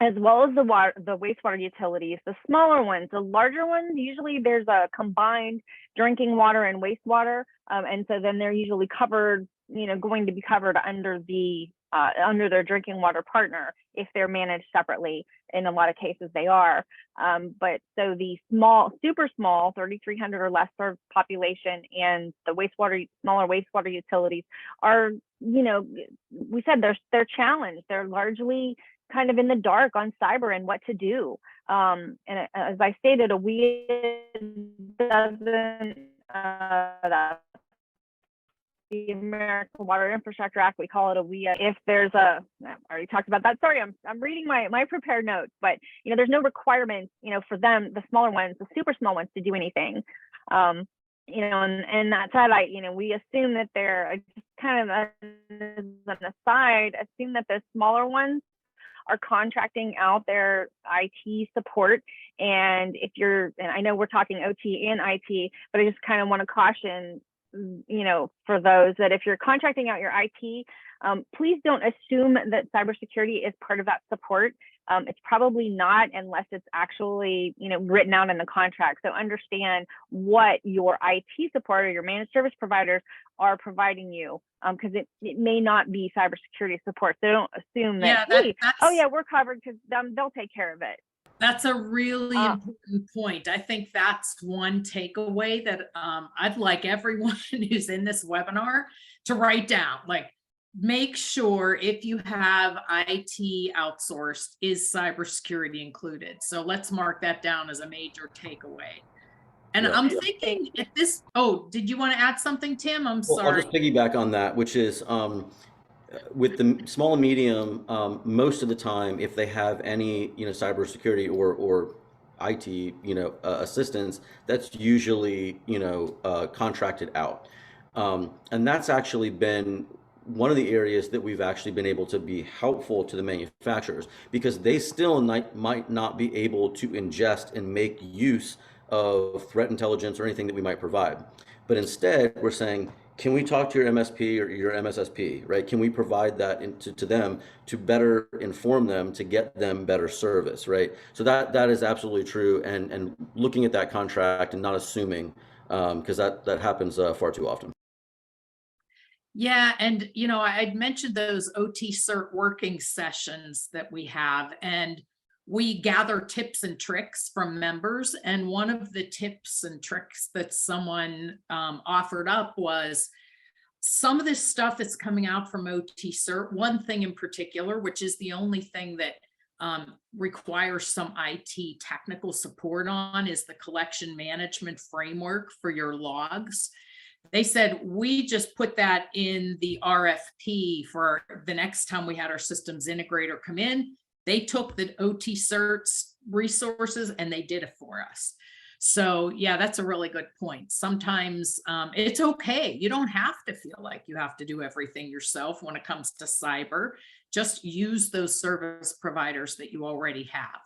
As well as the wastewater utilities, the smaller ones. The larger ones, usually there's a combined drinking water and wastewater, and so then they're usually covered, going to be covered under their drinking water partner if they're managed separately. In a lot of cases, they are. But so the super small, 3,300 or less served population, and the smaller wastewater utilities are, we said they're challenged. They're largely kind of in the dark on cyber and what to do. And as I stated, a WIA doesn't, the American Water Infrastructure Act, we call it a WIA. If there's I already talked about that. Sorry, I'm reading my prepared notes, but there's no requirement, for them, the smaller ones, the super small ones, to do anything. And that said, we assume that they're just kind of as an aside, assume that the smaller ones are contracting out their IT support. And and I know we're talking OT and IT, but I just kind of want to caution, for those that if you're contracting out your IT, please don't assume that cybersecurity is part of that support. It's probably not, unless it's actually, written out in the contract. So understand what your IT support or your managed service providers are providing you, because it may not be cybersecurity support. So don't assume that, we're covered because they'll take care of it. That's a really important point. I think that's one takeaway that I'd like everyone who's in this webinar to write down. Like, make sure if you have IT outsourced, is cybersecurity included? So let's mark that down as a major takeaway. And Yeah. I'm thinking at this, oh, did you want to add something, Tim? I'm Well, I'll sorry. just piggyback on that, which is with the small and medium, most of the time, if they have any, cybersecurity or IT, assistance, that's usually, contracted out. And that's actually been one of the areas that we've actually been able to be helpful to the manufacturers because they still might not be able to ingest and make use of threat intelligence or anything that we might provide. But instead, we're saying, can we talk to your MSP or your MSSP, right? Can we provide that to them to better inform them to get them better service, right? So that is absolutely true. And looking at that contract and not assuming, because that happens far too often. Yeah, and I'd mentioned those OT-CERT working sessions that we have, and we gather tips and tricks from members. And one of the tips and tricks that someone offered up was some of this stuff that's coming out from OT-CERT, one thing in particular, which is the only thing that requires some IT technical support on, is the collection management framework for your logs. They said, we just put that in the RFP for the next time we had our systems integrator come in. They took the OT-CERT's resources and they did it for us. So yeah, that's a really good point. Sometimes it's okay. You don't have to feel like you have to do everything yourself when it comes to cyber. Just use those service providers that you already have.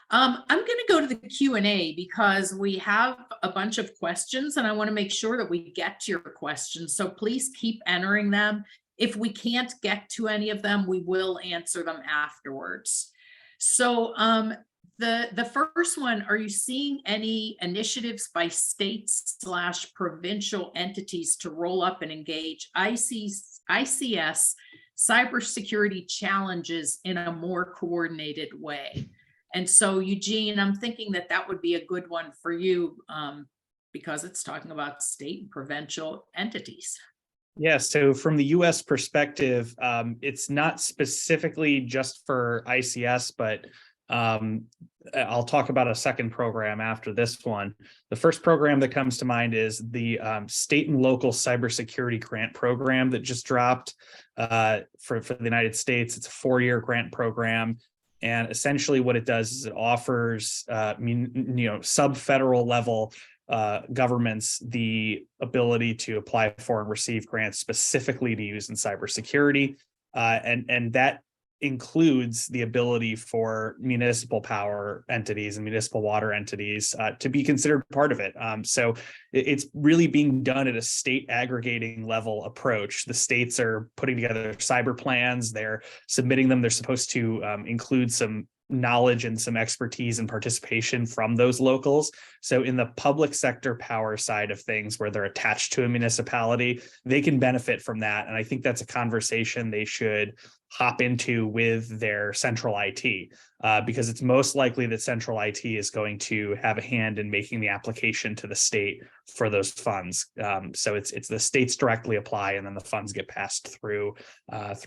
I'm going to go to the Q&A because we have a bunch of questions and I want to make sure that we get to your questions. So please keep entering them. If we can't get to any of them, we will answer them afterwards. So the first one, are you seeing any initiatives by state/provincial entities to roll up and engage ICS cybersecurity challenges in a more coordinated way? And so, Eugene, I'm thinking that would be a good one for you because it's talking about state and provincial entities. Yeah, so from the US perspective, it's not specifically just for ICS, but I'll talk about a second program after this one. The first program that comes to mind is the state and local cybersecurity grant program that just dropped for the United States. It's a 4-year grant program. And essentially what it does is it offers, sub-federal level governments the ability to apply for and receive grants specifically to use in cybersecurity. And that includes the ability for municipal power entities and municipal water entities to be considered part of it. So it's really being done at a state aggregating level approach. The states are putting together cyber plans, they're submitting them, they're supposed to include some knowledge and some expertise and participation from those locals. So in the public sector power side of things, where they're attached to a municipality, they can benefit from that. And I think that's a conversation they should hop into with their central IT, because it's most likely that central IT is going to have a hand in making the application to the state for those funds. So it's the states directly apply, and then the funds get passed through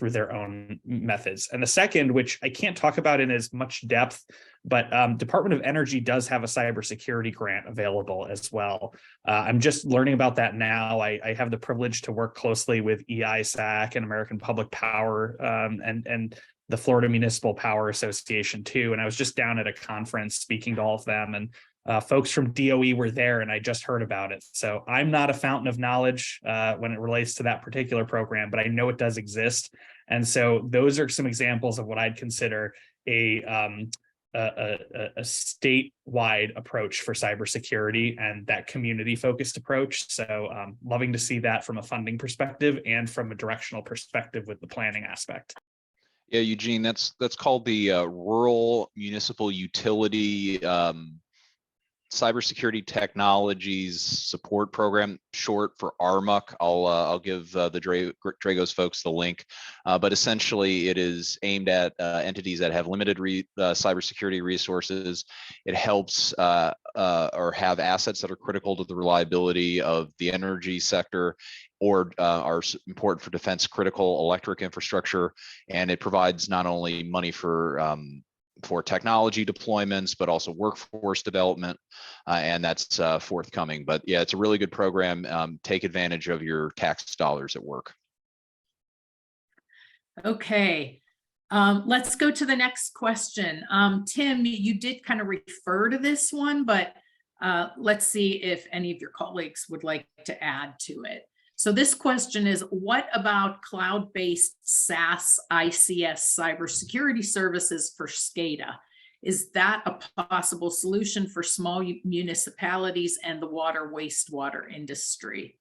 their own methods. And the second, which I can't talk about in as much depth, but Department of Energy does have a cybersecurity grant available as well. I'm just learning about that now. I have the privilege to work closely with EISAC and American Public Power and the Florida Municipal Power Association too. And I was just down at a conference speaking to all of them, and folks from DOE were there, and I just heard about it. So I'm not a fountain of knowledge when it relates to that particular program, but I know it does exist. And so those are some examples of what I'd consider a statewide approach for cybersecurity and that community-focused approach. So loving to see that from a funding perspective and from a directional perspective with the planning aspect. Yeah, Eugene, that's called the Rural Municipal Utility Cybersecurity Technologies Support Program, short for RMUC. I'll give the Dragos folks the link, but essentially it is aimed at entities that have limited cybersecurity resources. It helps or have assets that are critical to the reliability of the energy sector, or are important for defense critical electric infrastructure, and it provides not only money for technology deployments, but also workforce development, and that's forthcoming. But yeah, it's a really good program. Take advantage of your tax dollars at work. Okay, let's go to the next question. Tim, you did kind of refer to this one, but let's see if any of your colleagues would like to add to it. So this question is, what about cloud-based SaaS ICS cybersecurity services for SCADA? Is that a possible solution for small municipalities and the water wastewater industry?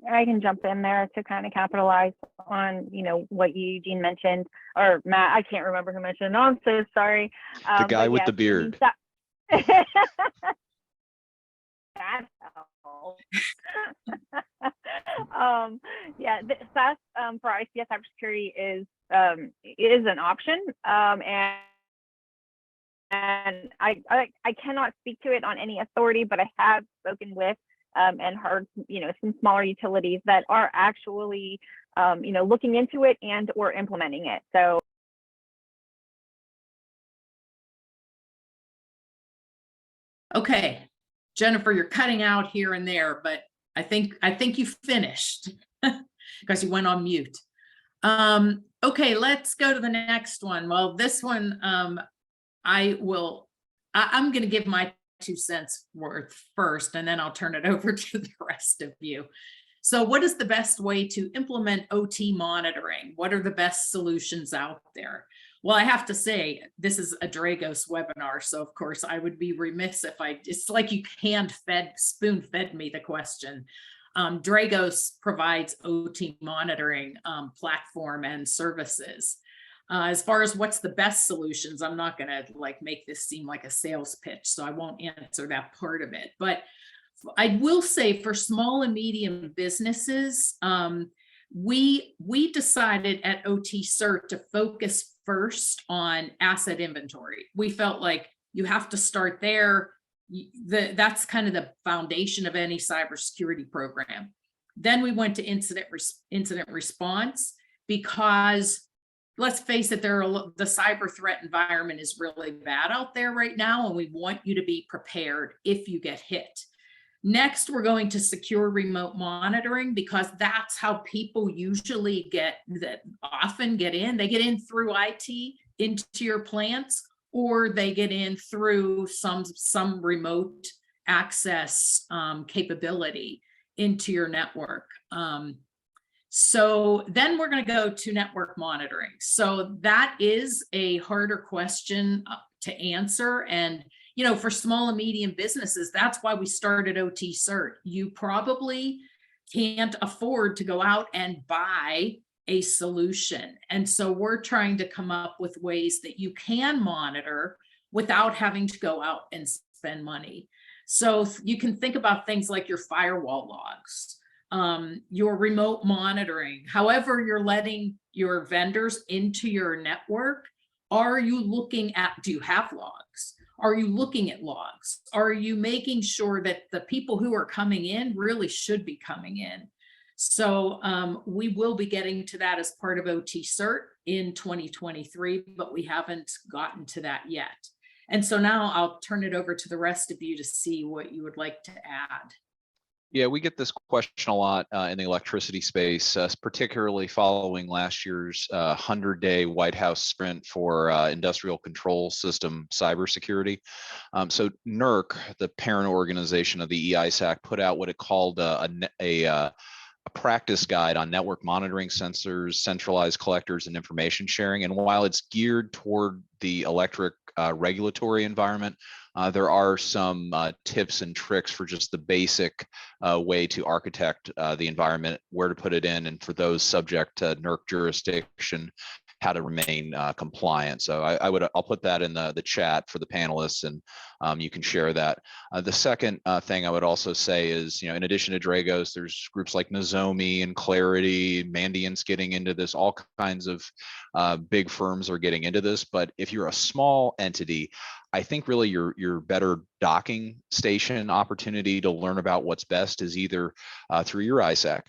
I can jump in there to kind of capitalize on, what Eugene mentioned, or Matt, I can't remember who mentioned. No, I'm so sorry. The guy with the beard. That's all. Yeah, the SaaS for ICS cybersecurity is an option, and I cannot speak to it on any authority, but I have spoken with and heard some smaller utilities that are actually looking into it and or implementing it. So okay, Jennifer, you're cutting out here and there, but I think you finished because you went on mute. Okay, let's go to the next one. Well, this one, I'm going to give my 2 cents worth first, and then I'll turn it over to the rest of you. So what is the best way to implement OT monitoring? What are the best solutions out there? Well, I have to say, this is a Dragos webinar, so of course I would be remiss if it's like you spoon-fed me the question. Dragos provides OT monitoring platform and services. As far as what's the best solutions, I'm not gonna make this seem like a sales pitch, so I won't answer that part of it. But I will say for small and medium businesses, we decided at OT-CERT to focus first on asset inventory. We felt like you have to start there. That's kind of the foundation of any cybersecurity program. Then we went to incident response, because let's face it, the cyber threat environment is really bad out there right now, and we want you to be prepared if you get hit. Next, we're going to secure remote monitoring, because that's how people usually often get in. They get in through IT into your plants, or they get in through some remote access capability into your network. So then we're going to go to network monitoring. So that is a harder question to answer. And for small and medium businesses, that's why we started OT-CERT. You probably can't afford to go out and buy a solution. And so we're trying to come up with ways that you can monitor without having to go out and spend money. So you can think about things like your firewall logs, your remote monitoring, however you're letting your vendors into your network. Are you looking at, do you have logs? Are you looking at logs? Are you making sure that the people who are coming in really should be coming in? So we will be getting to that as part of OT-CERT in 2023, but we haven't gotten to that yet. And so now I'll turn it over to the rest of you to see what you would like to add. Yeah, we get this question a lot in the electricity space, particularly following last year's 100-day White House sprint for industrial control system cybersecurity. So NERC, the parent organization of the EISAC, put out what it called a practice guide on network monitoring, sensors, centralized collectors, and information sharing. And while it's geared toward the electric regulatory environment. There are some tips and tricks for just the basic way to architect the environment, where to put it in, and for those subject to NERC jurisdiction, how to remain compliant. So I'll put that in the chat for the panelists, and you can share that. The second thing I would also say is, in addition to Dragos, there's groups like Nozomi and Clarity, Mandiant's getting into this. All kinds of big firms are getting into this. But if you're a small entity, I think really your better docking station opportunity to learn about what's best is either through your ISAC.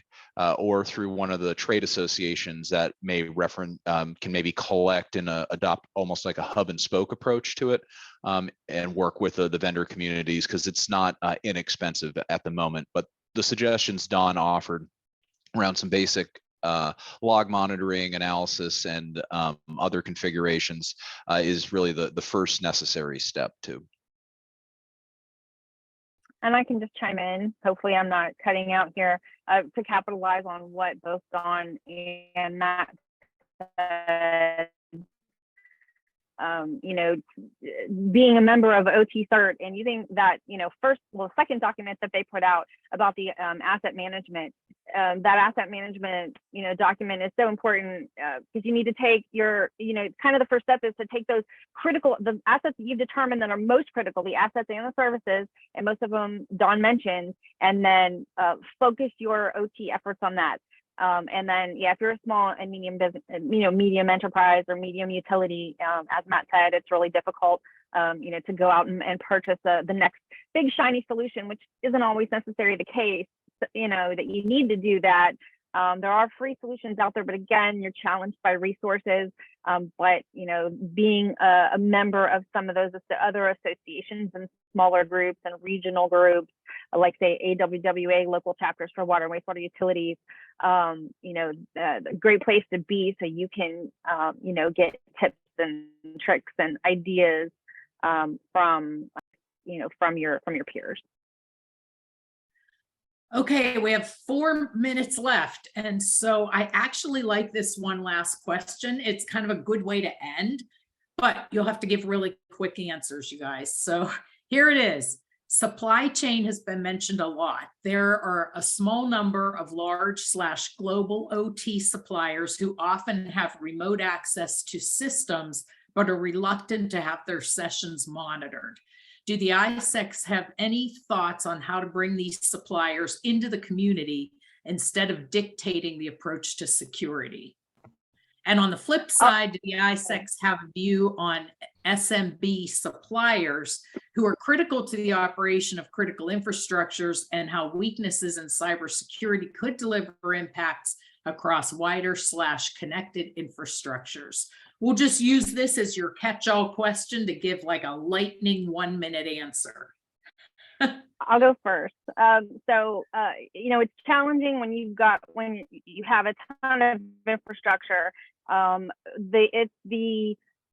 Or through one of the trade associations that may can maybe collect and adopt almost like a hub and spoke approach to it, and work with the vendor communities, because it's not inexpensive at the moment. But the suggestions Don offered around some basic log monitoring, analysis, and other configurations is really the first necessary step too. And I can just chime in. Hopefully I'm not cutting out here, to capitalize on what both Dawn and Matt said. Being a member of OT-CERT and using that, second document that they put out about the asset management, that asset management, document is so important, because you need to take your, kind of the first step is to take the assets that you've determined that are most critical, the assets and the services, and most of them Dawn mentioned, and then focus your OT efforts on that. And then, if you're a small and medium business, medium enterprise or medium utility, as Matt said, it's really difficult, to go out and purchase the next big shiny solution, which isn't always necessarily the case, that you need to do that. There are free solutions out there, but again, you're challenged by resources. But being a member of some of those other associations and smaller groups and regional groups, like say AWWA, local chapters for water and wastewater utilities, a great place to be, so you can get tips and tricks and ideas from your peers. Okay, we have 4 minutes left. And so I actually like this one last question. It's kind of a good way to end, but you'll have to give really quick answers, you guys. So here it is. Supply chain has been mentioned a lot. There are a small number of large/global OT suppliers who often have remote access to systems, but are reluctant to have their sessions monitored. Do the ISECs have any thoughts on how to bring these suppliers into the community instead of dictating the approach to security? And on the flip side, do the ISECs have a view on SMB suppliers who are critical to the operation of critical infrastructures, and how weaknesses in cybersecurity could deliver impacts across wider/connected infrastructures? We'll just use this as your catch-all question to give like a lightning 1-minute answer. I'll go first. It's challenging when you have a ton of infrastructure.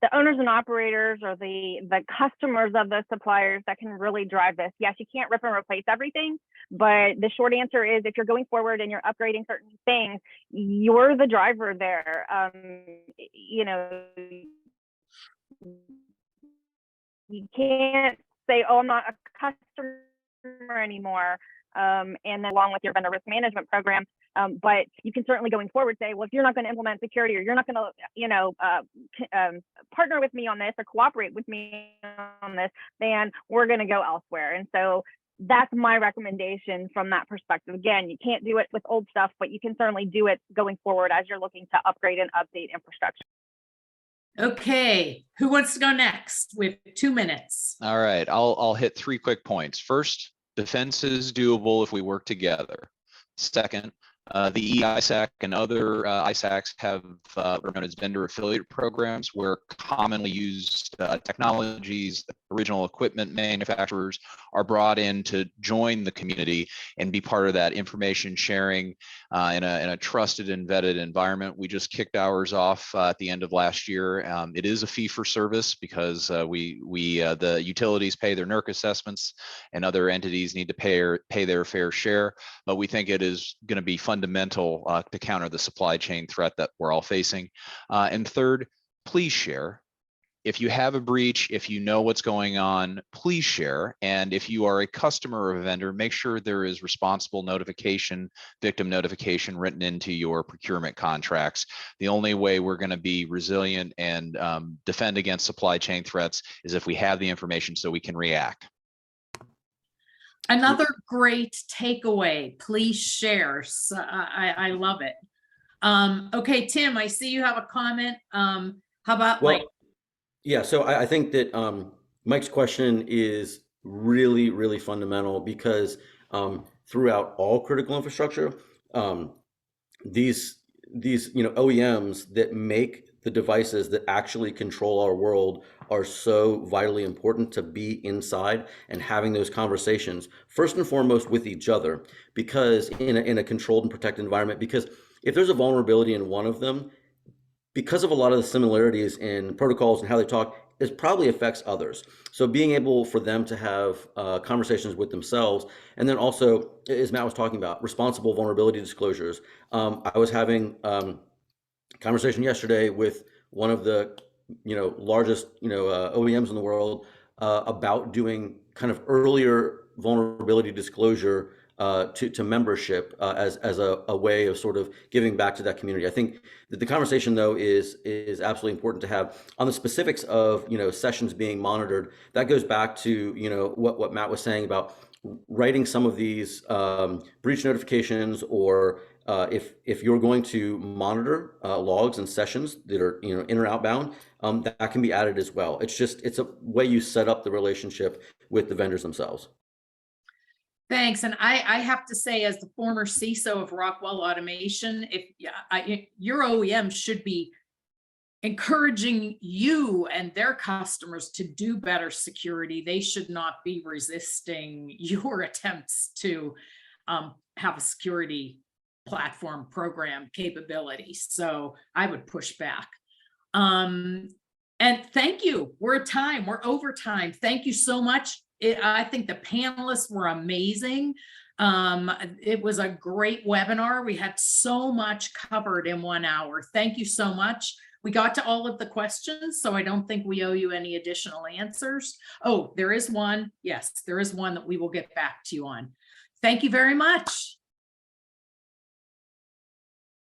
The owners and operators, or the customers of the suppliers, that can really drive this. Yes, you can't rip and replace everything, but the short answer is, if you're going forward and you're upgrading certain things, you're the driver there. You can't say, "Oh, I'm not a customer anymore," and then along with your vendor risk management program. But you can certainly, going forward, say, well, if you're not going to implement security, or you're not going to, partner with me on this or cooperate with me on this, then we're going to go elsewhere. And so that's my recommendation from that perspective. Again, you can't do it with old stuff, but you can certainly do it going forward as you're looking to upgrade and update infrastructure. Okay, who wants to go next? We have 2 minutes. All right, I'll hit 3 quick points. First, defense is doable if we work together. Second, the EISAC and other ISACs have what are known as vendor affiliate programs, where commonly used technologies, original equipment manufacturers are brought in to join the community and be part of that information sharing in a trusted and vetted environment. We just kicked ours off at the end of last year. It is a fee for service, because the utilities pay their NERC assessments, and other entities need to pay their fair share. But we think it is going to be fundamental to counter the supply chain threat that we're all facing. And third, please share. if you have a breach, if you know what's going on, please share. And if you are a customer of a vendor, make sure there is responsible notification, victim notification written into your procurement contracts. The only way we're going to be resilient and defend against supply chain threats is if we have the information so we can react. Another great takeaway, please share. So I love it. Okay, Tim, I see you have a comment. How about Mike? Yeah, so I think that Mike's question is really, really fundamental because throughout all critical infrastructure, these OEMs that make the devices that actually control our world are so vitally important to be inside and having those conversations first and foremost with each other, because in a controlled and protected environment, because if there's a vulnerability in one of them, because of a lot of the similarities in protocols and how they talk, it probably affects others. So being able for them to have conversations with themselves, and then also, as Matt was talking about, responsible vulnerability disclosures. I was having a conversation yesterday with one of the largest OEMs in the world about doing kind of earlier vulnerability disclosure to membership as a way of sort of giving back to that community. I think that the conversation though is absolutely important to have on the specifics of sessions being monitored. That goes back to what Matt was saying about writing some of these breach notifications, or if you're going to monitor logs and sessions that are in or outbound, that can be added as well. It's a way you set up the relationship with the vendors themselves. Thanks. And I have to say, as the former CISO of Rockwell Automation, your OEM should be encouraging you and their customers to do better security. They should not be resisting your attempts to have a security platform program capability. So I would push back. And thank you. We're at time. We're over time. Thank you so much. I think the panelists were amazing. It was a great webinar. We had so much covered in 1 hour. Thank you so much. We got to all of the questions, so I don't think we owe you any additional answers. Oh, there is one. Yes, there is one that we will get back to you on. Thank you very much.